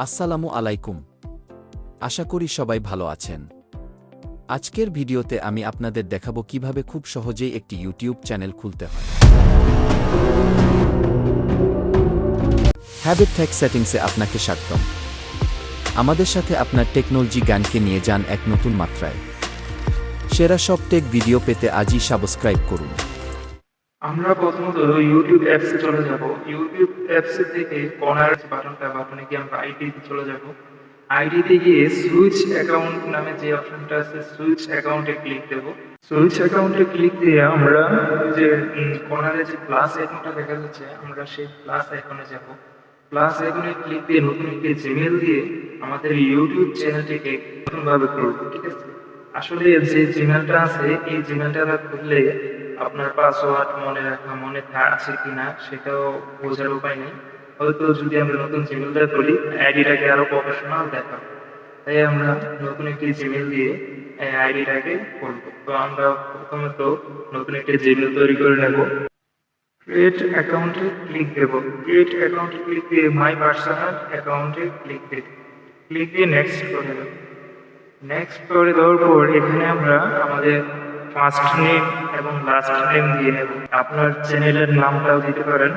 আসসালামু আলাইকুম। আশা করি সবাই ভালো আছেন। আজকের ভিডিওতে আমি আপনাদের দেখাবো কিভাবে খুব সহজেই একটি ইউটিউব চ্যানেল খুলতে হয়। হ্যাবিট টেক সেটিংসে আপনাকে স্বাগতম। আমাদের সাথে আপনার টেকনোলজি জ্ঞানকে নিয়ে যান এক নতুন মাত্রায়। সেরা সব টেক ভিডিও পেতে আজই সাবস্ক্রাইব করুন। আমরা প্রথমত ইউটিউব অ্যাপসে চলে যাব। ইউটিউব অ্যাপসে থেকে কর্নার বাটনে গিয়ে আমরা আইডিতে চলে যাব। আইডিতে গিয়ে সুইচ অ্যাকাউন্ট নামে যে অপশনটা আছে সুইচ অ্যাকাউন্টে ক্লিক দেব। সুইচ অ্যাকাউন্টে ক্লিক দিয়ে আমরা যে কর্নারে যে প্লাস আইকনটা দেখা যাচ্ছে আমরা সেই প্লাস আইকনে যাব। প্লাস আইকনে ক্লিক দিয়ে নতুন একটি জিমেল দিয়ে আমাদের ইউটিউব চ্যানেলটিকে নতুনভাবে খুলব। ঠিক আছে, আসলে যে জিমেলটা আছে এই জিমেলটা খুললে আপনার পাসওয়ার্ড মনে আছে কিনা সেটাও বোঝার উপায় নেই। হয়তো যদি আমরা নতুন জিমেলটা খুলি আইডিটাকে আরো প্রফেশনাল দেখাবো, তাই আমরা নতুন একটি জিমেল দিয়ে আইডিটাকে খুলবো। তো আমরা প্রথমত নতুন একটি জিমেল তৈরি করে নেব। ক্রিয়েট অ্যাকাউন্টে ক্লিক দেব। ক্রিয়েট অ্যাকাউন্টে ক্লিক দিয়ে মাই পার্সোনাল অ্যাকাউন্টে ক্লিক দেব। ক্লিক দিয়ে নেক্সট করে দেব। নেক্সট করে দেওয়ার পর এখানে আমরা আমাদের ফার্স্ট নেম এবং লাস্ট নেম দিয়ে নেব। আপনার চ্যানেলের নামটাও দিতে পারেন,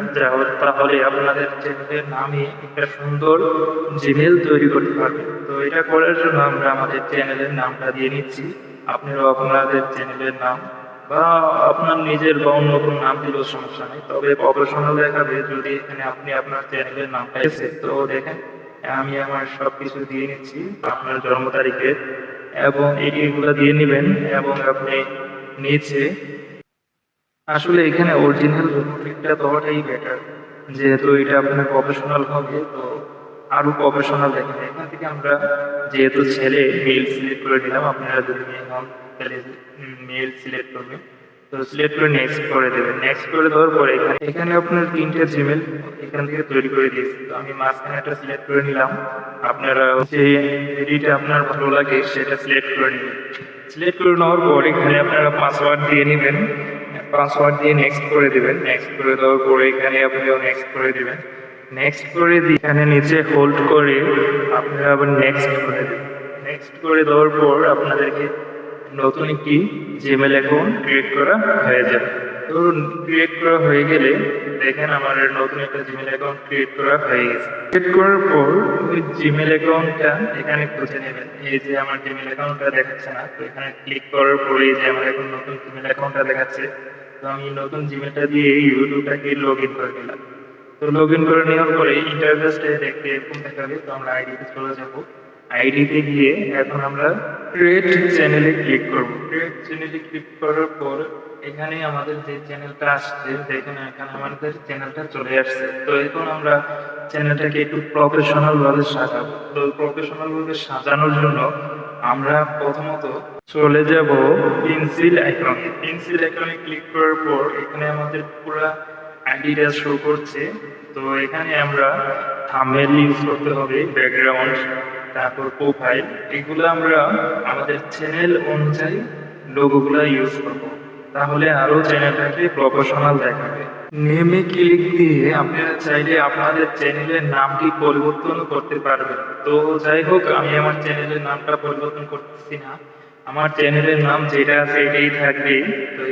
তাহলে আপনাদের চ্যানেলের নামে একটা সুন্দর জিমেল তৈরি করতে পারবেন। তো এটা করার জন্য আমরা আমাদের চ্যানেলের নামটা দিয়ে নিচ্ছি। আপনারাও আপনাদের চ্যানেলের নাম বা আপনার নিজের বা অন্য কোনো নাম দিলেও সমস্যা নেই, তবে প্রফেশনাল দেখাবে যদি এখানে আপনি আপনার চ্যানেলের নামটা এসে। তো দেখেন আমি আমার সবকিছু দিয়ে নিচ্ছি, আপনার জন্ম তারিখে এবং এগুলো দিয়ে নেবেন এবং আপনি নিচে আসলে এখানে অরিজিনাল রূপটা দেওয়াটাই বেটার, যেহেতু এটা আপনার প্রফেশনাল হবে। তো আরো প্রফেশনাল দেখেন এখান থেকে আমরা যেহেতু ছেলে মেল সিলেক্ট করে দিলাম, আপনারা যদি মেয়ে হন তাহলে মেল সিলেক্ট করবেন। তো সিলেক্ট করে নেক্সট করে দেবেন। নেক্সট করে দেওয়ার পরে এখানে আপনার তিনটে জিমেল এখান থেকে তৈরি করে দিয়েছি। তো আমি মাঝখানে একটা সিলেক্ট করে নিলাম। আপনারা যে এডিটে আপনার ভালো লাগে সেটা সিলেক্ট করে নেবেন। সিলেক্ট করে নেওয়ার পর এখানে আপনারা পাসওয়ার্ড দিয়ে নেবেন। পাসওয়ার্ড দিয়ে নেক্সট করে দিবেন। নেক্সট করে দেওয়ার পরে এখানে আপনিও নেক্সট করে দিবেন। নেক্সট করে দিয়ে এখানে নিচে হোল্ড করে আপনারা আবার নেক্সট করে দেবেন। নেক্সট করে দেওয়ার পর আপনাদেরকে নতুন একটি জিমেল অ্যাকাউন্ট ক্রিয়েট করা হয়ে যাবে। ধরুন ক্রিয়েট করা হয়ে গেলে দেখেন আমার নতুন একটা জিমেল অ্যাকাউন্ট ক্রিয়েট করা হয়ে গেছে। ক্রিয়েট করার পর ওই জিমেল অ্যাকাউন্টটা এখানে খুঁজে নেবেন। এই যে আমার জিমেল অ্যাকাউন্টটা দেখাচ্ছে না, তো এখানে ক্লিক করার পরে এই যে আমার এখন নতুন জিমেল অ্যাকাউন্টটা দেখাচ্ছে। তো আমি নতুন জিমেলটা দিয়ে ইউটিউবটাকে লগ ইন করে নিলাম। তো লগ ইন করে নেওয়ার পরে ইন্টারফেসটা দেখতে এরকম দেখাবে। তো আমরা আইডিতে চলে যাব। আইডিতে গিয়ে এখন আমরা ক্রিয়েট চ্যানেলে ক্লিক করব। ক্রিয়েট চ্যানেলে ক্লিক করার পর এখানে আমাদের যে চ্যানেলটা আসছে দেখেন এখানে আমাদের চ্যানেলটা চলে আসছে। তো এখন আমরা চ্যানেলটাকে একটু প্রফেশনাল ভাবে সাজাবো। তো প্রফেশনাল ভাবে সাজানোর জন্য আমরা প্রথমত চলে যাব পেন্সিল আইকনে। পেন্সিল আইকনে ক্লিক করার পর এখানে আমাদের পুরো আইডিটা শো করছে। তো এখানে আমরা থাম্বনেল ইউজ করতে হবে, ব্যাকগ্রাউন্ড, তারপর প্রোফাইল, এগুলো আমরা আমাদের চ্যানেল অনুযায়ী লোগোগুলো ইউজ করব, তাহলে আরো চ্যানেলটাকে প্রফেশনাল দেখাবে। নেমে ক্লিক দিয়ে আপনারা চাইলে আপনাদের চ্যানেলের নামটি পরিবর্তন করতে পারবেন। তো যাই হোক আমি আমার চ্যানেলের নামটা পরিবর্তন করতেছি না, আমার চ্যানেলের নাম যেটা আছে এটাই থাকবে।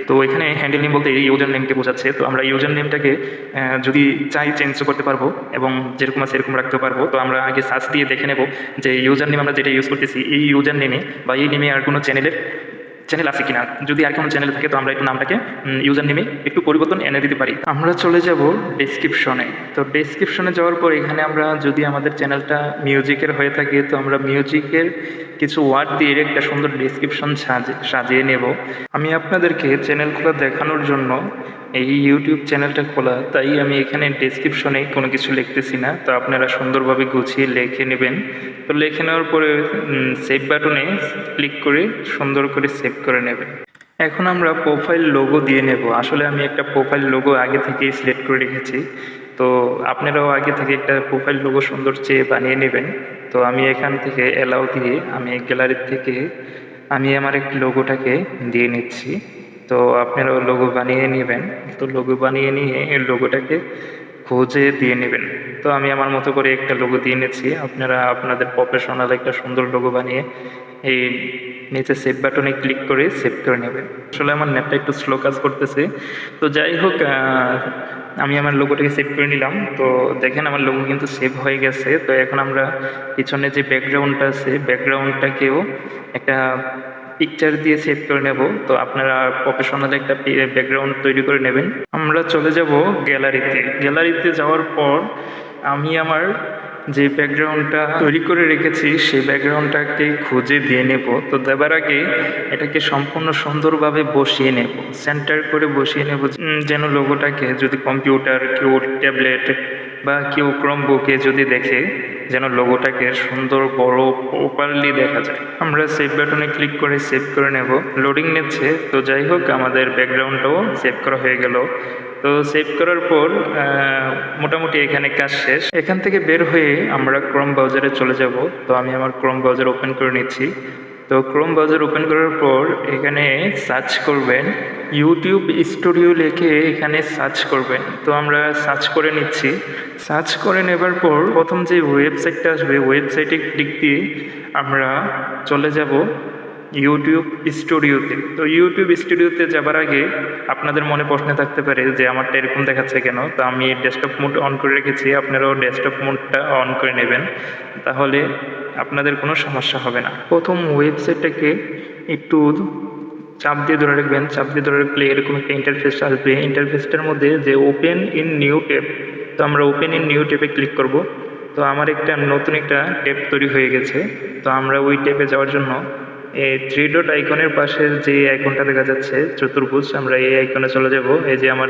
তো এখানে হ্যান্ডেল নেম বলতে এই ইউজার নেমকে বোঝাচ্ছে। তো আমরা ইউজার নেমটাকে যদি চাই চেঞ্জ করতে পারবো এবং যেরকম আছে এরকম রাখতে পারবো। তো আমরা আগে সার্চ দিয়ে দেখে নেব যে ইউজার নেম আমরা যেটা ইউজ করতেছি এই ইউজার নেমে বা এই নেমে আর কোনো চ্যানেল আছে কিনা। যদি আর কোনো চ্যানেল থাকে তো আমরা একটু নামটাকে ইউজার নেমে একটু পরিবর্তন এনে দিতে পারি। আমরা চলে যাব ডেসক্রিপশনে। তো ডেসক্রিপশনে যাওয়ার পর এখানে আমরা যদি আমাদের চ্যানেলটা মিউজিকের হয়ে থাকে তো আমরা মিউজিকের কিছু ওয়ার্ড দিয়ে একটা সুন্দর ডেসক্রিপশন সাজিয়ে নেব। আমি আপনাদেরকে চ্যানেল খোলা দেখানোর জন্য এই ইউটিউব চ্যানেলটা খোলা, তাই আমি এখানে ডেসক্রিপশনে কোনো কিছু লিখতেছি না। তো আপনারা সুন্দরভাবে গুছিয়ে লিখে নেবেন। তো লিখে নেওয়ার পরে সেভ বাটনে ক্লিক করে সুন্দর করে সেভ করে নেবেন। এখন আমরা প্রোফাইল লোগো দিয়ে নেব। আসলে আমি একটা প্রোফাইল লোগো আগে থেকেই সিলেক্ট করে রেখেছি। তো আপনারাও আগে থেকে একটা প্রোফাইল লোগো সুন্দর চেয়ে বানিয়ে নেবেন। তো আমি এখান থেকে অ্যালাউ দিয়ে আমি গ্যালারি থেকে আমি আমার একটি লোগোটাকে দিয়ে নিচ্ছি। তো আপনারাও লোগো বানিয়ে নেবেন। তো লোগো বানিয়ে নিয়ে এই লোগোটাকে খুঁজে দিয়ে নেবেন। তো আমি আমার মতো করে একটা লোগো দিয়ে নিচ্ছি, আপনারা আপনাদের প্রফেশনাল একটা সুন্দর লোগো বানিয়ে এই নিচে সেভ বাটনে ক্লিক করে সেভ করে নেবেন। আসলে আমার নেটটা একটু স্লো কাজ করতেছে, তো যাই হোক আমি আমার লোগোটাকে সেভ করে নিলাম। তো দেখেন আমার লোগো কিন্তু সেভ হয়ে গেছে। তো এখন আমরা পিছনে যে ব্যাকগ্রাউন্ডটা আছে ব্যাকগ্রাউন্ডটাকেও একটা পিকচার দিয়ে সেভ করে নেব। তো আপনারা প্রফেশনাল একটা ব্যাকগ্রাউন্ড তৈরি করে নেবেন। আমরা চলে যাব গ্যালারিতে। গ্যালারিতে যাওয়ার পর আমি আমার যে ব্যাকগ্রাউন্ডটা তৈরি করে রেখেছি সেই ব্যাকগ্রাউন্ডটাকে খুঁজে দিয়ে নেব। তো দেবার আগে এটাকে সম্পূর্ণ সুন্দরভাবে বসিয়ে নেব, সেন্টার করে বসিয়ে নেব, যেন লোগোটাকে যদি কম্পিউটার, কেউ ট্যাবলেট বা কেউ ক্রোমবুকে যদি দেখে যেন লোগোটাকে সুন্দর বড় প্রপারলি দেখা যায়। আমরা সেভ বাটনে ক্লিক করে সেভ করে নেব। লোডিং নিচ্ছে। তো যাই হোক আমাদের ব্যাকগ্রাউন্ডটাও সেভ করা হয়ে গেল। তো সেভ করার পর মোটামুটি এখানে কাজ শেষ। এখান থেকে বের হয়ে আমরা ক্রোম ব্রাউজারে চলে যাব। তো আমি আমার ক্রোম ব্রাউজার ওপেন করে নিচ্ছি। তো ক্রোম ব্রাউজার ওপেন করার পর এখানে সার্চ করবেন ইউটিউব স্টুডিও লিখে এখানে সার্চ করবেন। তো আমরা সার্চ করে নিচ্ছি। সার্চ করে নেবার পর প্রথম যে ওয়েবসাইটটা আসবে ওয়েবসাইটে ক্লিক দিয়ে আমরা চলে যাব ইউটিউব স্টুডিওতে। তো ইউটিউব স্টুডিওতে যাবার আগে আপনাদের মনে প্রশ্ন থাকতে পারে যে আমারটা এরকম দেখাচ্ছে কেন। তো আমি ডেস্কটপ মোড অন করে রেখেছি, আপনারাও ডেস্কটপ মোডটা অন করে নেবেন, তাহলে আপনাদের কোনো সমস্যা হবে না। প্রথম ওয়েবসাইটটাকে একটু চাপ দিয়ে ধরে রাখবেন। চাপ দিয়ে ধরে রাখলে এরকম একটা ইন্টারফেস আসবে। ইন্টারফেসটার মধ্যে যে ওপেন ইন নিউ ট্যাব, তো আমরা ওপেন ইন নিউ ট্যাবে ক্লিক করব। তো আমার একটা নতুন একটা ট্যাব তৈরি হয়ে গেছে। তো আমরা ওই ট্যাবে যাওয়ার জন্য এই 3 ডট আইকনের পাশে যে আইকনটা দেখা যাচ্ছে চতুর্ভুজ, আমরা এই আইকনে চলে যাব। এই যে আমার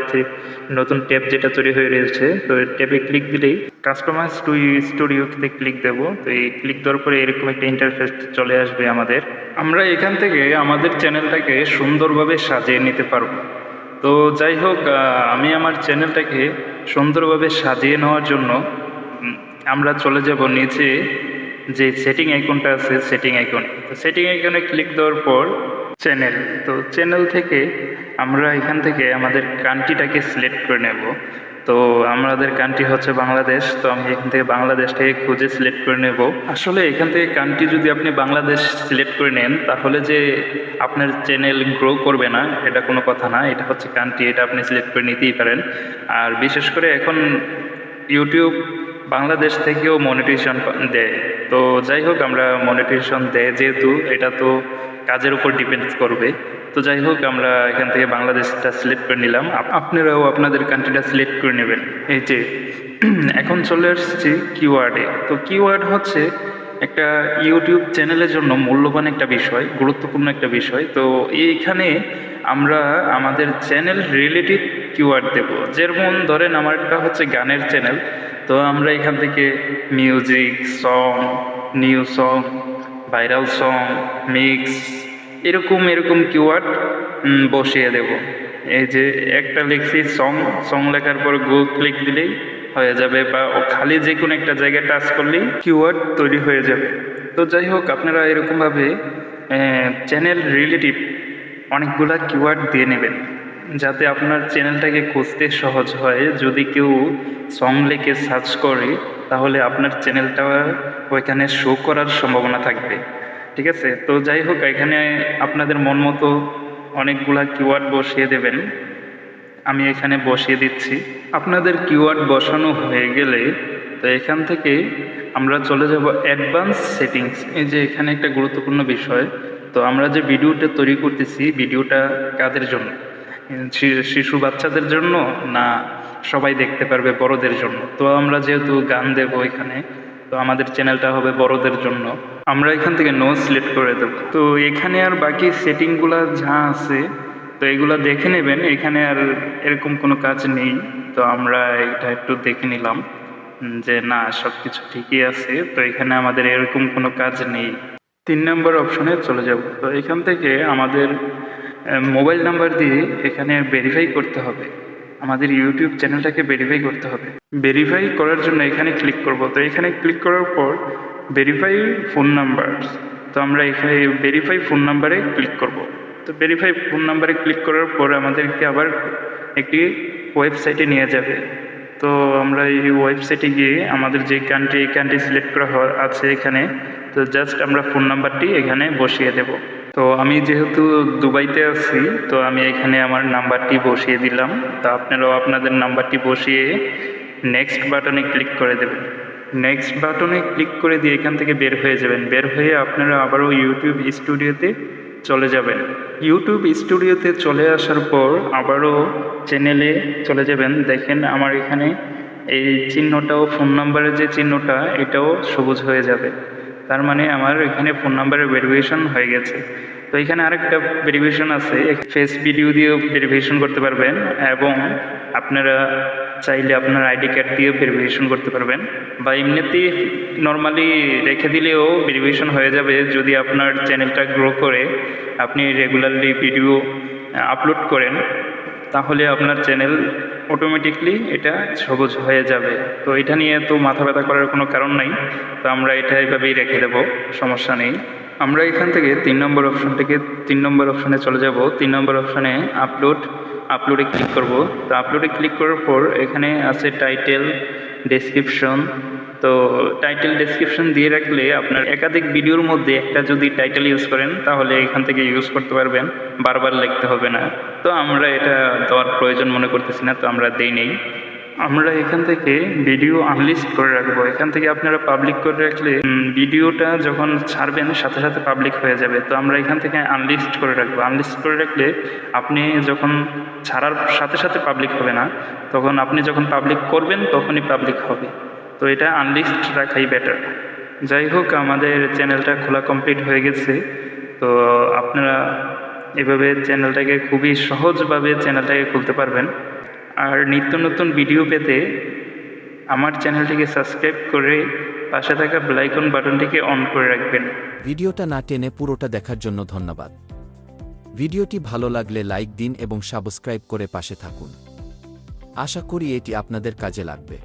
নতুন ট্যাব যেটা তৈরি হয়ে রয়েছে, তো ট্যাবে ক্লিক দিলেই কাস্টমাইজ টু স্টুডিওতে ক্লিক দেব। তো এই ক্লিক দেওয়ার পরে এরকম একটা ইন্টারফেস চলে আসবে আমাদের। আমরা এখান থেকে আমাদের চ্যানেলটাকে সুন্দরভাবে সাজিয়ে নিতে পারবো। তো যাই হোক আমি আমার চ্যানেলটাকে সুন্দরভাবে সাজিয়ে নেওয়ার জন্য আমরা চলে যাব নিচে যে সেটিং আইকনটা আছে সেটিং আইকনে। তো সেটিং আইকনে ক্লিক দেওয়ার পর চ্যানেল, তো চ্যানেল থেকে আমরা এখান থেকে আমাদের কান্ট্রিটাকে সিলেক্ট করে নেব। তো আমাদের কান্ট্রি হচ্ছে বাংলাদেশ। তো আমি এখান থেকে বাংলাদেশটাকে খুঁজে সিলেক্ট করে নেব। আসলে এখান থেকে কান্ট্রি যদি আপনি বাংলাদেশ সিলেক্ট করে নেন তাহলে যে আপনার চ্যানেল গ্রো করবে না এটা কোনো কথা না, এটা হচ্ছে কান্ট্রি, এটা আপনি সিলেক্ট করে নিতেই পারেন। আর বিশেষ করে এখন ইউটিউব বাংলাদেশ থেকেও মনিটাইজেশন দেয়। তো যাই হোক আমরা মনিটাইজেশন দেয় যেহেতু এটা তো কাজের উপর ডিপেন্ড করবে। তো যাই হোক আমরা এখান থেকে বাংলাদেশটা সিলেক্ট করে নিলাম। আপনারাও আপনাদের কান্ট্রিটা সিলেক্ট করে নেবেন। এই যে এখন চলে আসছি কিওয়ার্ডে। তো কিওয়ার্ড হচ্ছে একটা ইউটিউব চ্যানেলের জন্য মূল্যবান একটা বিষয়, গুরুত্বপূর্ণ একটা বিষয়। তো এইখানে আমরা আমাদের চ্যানেল রিলেটিভ কিওয়ার্ড দেব। যেমন ধরেন আমারটা হচ্ছে গানের চ্যানেল, তো আমরা এখান থেকে music, song, new song, viral song, mix এরকম কিওয়ার্ড বসিয়ে দেব। এই যে একটা লিখছি সং লেখার পর গো ক্লিক দিলেই হয়ে যাবে, বা খালি যে কোনো একটা জায়গায় টাচ করলেই কিওয়ার্ড তৈরি হয়ে যাবে। তো যাই হোক আপনারা এরকমভাবে চ্যানেল রিলেটিভ অনেকগুলা কিওয়ার্ড দিয়ে নেবেন যাতে আপনার চ্যানেলটাকে খুঁজতে সহজ হয়। যদি কেউ সং লিখে সার্চ করে তাহলে আপনার চ্যানেলটা ওইখানে শো করার সম্ভাবনা থাকবে। ঠিক আছে, তো যাই হোক এখানে আপনাদের মন মতো অনেকগুলা কিওয়ার্ড বসিয়ে দেবেন। আমি এখানে বসিয়ে দিচ্ছি। আপনাদের কিওয়ার্ড বসানো হয়ে গেলে তো এখান থেকে আমরা চলে যাব অ্যাডভান্স সেটিংস। এই যে এখানে একটা গুরুত্বপূর্ণ বিষয়, তো আমরা যে ভিডিওটা তৈরি করতেছি ভিডিওটা কাদের জন্য, শিশু বাচ্চাদের জন্য না সবাই দেখতে পারবে বড়দের জন্য? তো আমরা যেহেতু গান দেব এখানে, তো আমাদের চ্যানেলটা হবে বড়দের জন্য। আমরা এখান থেকে নো সিলেক্ট করে দেব। তো এখানে আর বাকি সেটিংগুলা যা আছে তো এগুলা দেখে নেবেন, এখানে আর এরকম কোনো কাজ নেই। তো আমরা এটা একটু দেখে নিলাম যে না সব কিছু ঠিকই আছে। তো এখানে আমাদের এরকম কোনো কাজ নেই। 3 নম্বর অপশনে চলে যাব। তো এখান থেকে আমাদের মোবাইল নাম্বার দিয়ে এখানে ভেরিফাই করতে হবে, আমাদের ইউটিউব চ্যানেলটাকে ভেরিফাই করতে হবে। ভেরিফাই করার জন্য এখানে ক্লিক করব। তো এখানে ক্লিক করার পর ভেরিফাই ফোন নাম্বার, তো আমরা এখানে ভেরিফাই ফোন নাম্বারে ক্লিক করব। তো ভেরিফাই ফোন নাম্বারে ক্লিক করার পর আমাদেরকে আবার একটি ওয়েবসাইটে নিয়ে যাবে। তো আমরা এই ওয়েবসাইটে গিয়ে আমাদের যে কান্ট্রি এই কান্ট্রি সিলেক্ট করা আছে এখানে, তো জাস্ট আমরা ফোন নাম্বারটি এখানে বসিয়ে দেব। তো আমি যেহেতু দুবাইতে আছি, তো আমি এখানে আমার নাম্বারটি বসিয়ে দিলাম। তো আপনারাও আপনাদের নাম্বারটি বসিয়ে নেক্সট বাটনে ক্লিক করে দেবেন। নেক্সট বাটনে ক্লিক করে দিয়ে এখান থেকে বের হয়ে যাবেন। বের হয়ে আপনারা আবারও ইউটিউব স্টুডিওতে চলে যাবেন। ইউটিউব স্টুডিওতে চলে আসার পর আবারও চ্যানেলে চলে যাবেন। দেখেন আমার এখানে এই চিহ্নটাও, ফোন নাম্বারের যে চিহ্নটা, এটাও সবুজ হয়ে যাবে। তার মানে আমার এখানে ফোন নাম্বারের ভেরিফিকেশন হয়ে গেছে। তো এখানে আরেকটা ভেরিফিকেশন আছে, ফেস ভিডিও দিয়েও ভেরিফিকেশন করতে পারবেন, এবং আপনারা চাইলে আপনার আইডি কার্ড দিয়েও ভেরিফিকেশন করতে পারবেন, বা এমনিতেই নর্মালি রেখে দিলেও ভেরিফিকেশন হয়ে যাবে। যদি আপনার চ্যানেলটা গ্রো করে আপনি রেগুলারলি ভিডিও আপলোড করেন, তাহলে আপনার চ্যানেল অটোমেটিকলি এটা সবুজ হয়ে যাবে। তো এটা নিয়ে তো মাথা ব্যথা করার কোনো কারণ নাই। তো আমরা এটা এইভাবেই রেখে দেব, সমস্যা নেই। আমরা এখান থেকে 3 নম্বর অপশন থেকে 3 নম্বর অপশনে চলে যাব। 3 নম্বর অপশনে আপলোডে ক্লিক করব। তো আপলোডে ক্লিক করার পর এখানে আছে টাইটেল, ডেসক্রিপশন। তো টাইটেল ডেসক্রিপশন দিয়ে রাখলে আপনার একাধিক ভিডিওর মধ্যে একটা যদি টাইটেল ইউজ করেন, তাহলে এখান থেকে ইউজ করতে পারবেন, বারবার লিখতে হবে না। তো আমরা এটা দেওয়ার প্রয়োজন মনে করতেছি না, তো আমরা দেই নেই। আমরা এখান থেকে ভিডিও আনলিস্ট করে রাখবো। এখান থেকে আপনারা পাবলিক করে রাখলে ভিডিওটা যখন ছাড়বেন সাথে সাথে পাবলিক হয়ে যাবে। তো আমরা এখান থেকে আনলিস্ট করে রাখবো। আনলিস্ট করে রাখলে আপনি যখন ছাড়ার সাথে সাথে পাবলিক হবে না, তখন আপনি যখন পাবলিক করবেন তখনই পাবলিক হবে। তো এটা আনলিস্ট রাখাই বেটার। যাই হোক, আমাদের চ্যানেলটা খোলা কমপ্লিট হয়ে গেছে। তো আপনারা এভাবে চ্যানেলটাকে খুবই সহজভাবে চ্যানেলটাকে খুলতে পারবেন। আর নিত্য নতুন ভিডিও পেতে আমার চ্যানেলটিকে সাবস্ক্রাইব করে পাশে থাকা বেল আইকন বাটনটিকে অন করে রাখবেন। ভিডিওটা না টেনে পুরোটা দেখার জন্য ধন্যবাদ। ভিডিওটি ভালো লাগলে লাইক দিন এবং সাবস্ক্রাইব করে পাশে থাকুন। আশা করি এটি আপনাদের কাজে লাগবে।